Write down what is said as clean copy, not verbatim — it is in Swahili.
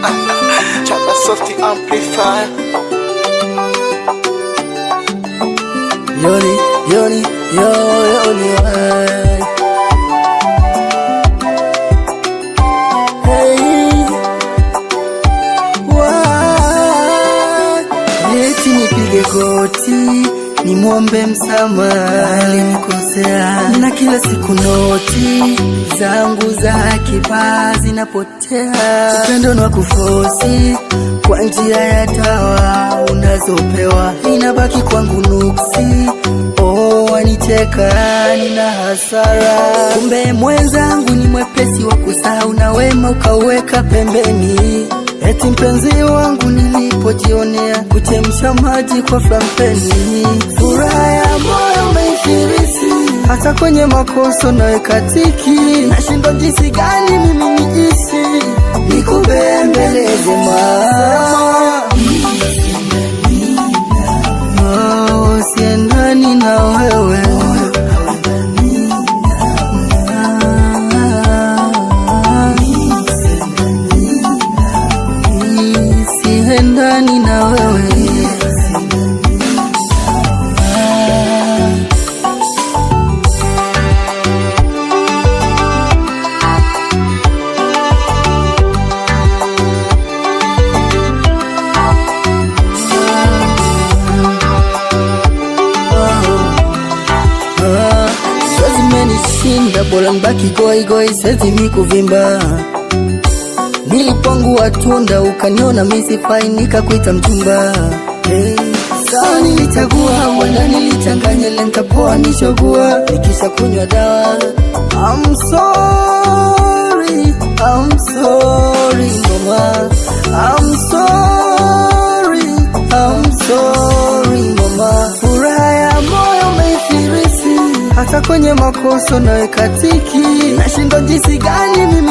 Chapa Soft Amplifier. Yoni, yoni, yoni, hey, eti nipige goti nimwombe msamaha, alinikosea na kila siku noti zangu za kipa zinapotea. Upendo na kufosi kwa njia ya tawa unazopewa inabaki kwangu nuksi. Oh, wanicheka nina hasara, kumbe mwenzangu ni mwepesi wa kusahau na wema ukaweka pembeni. Eti mpenzi wangu nilipojionea kuchemsha maji kwa flampeni, furaha ya moyo umeifirisi, hata kwenye makosa naweka tiki. Nashindwa jinsi gani mimi niishi nikubembeleze siendani na wewe, siendani na wewe. Shinda bora mbaki goi goi, sezi mikuvimba. Nilipongua tunda ukaniona misifai nikakuita mchumba. Hey, sawa nilichagua wala nilichanganya lentapoa nishogua nikisha kunywa dawa. I'm sorry mama, I'm sorry mama. Furaha ya moyo umeifirisi, hata kwenye makosa naweka tiki. Nashindwa jinsi gani mimi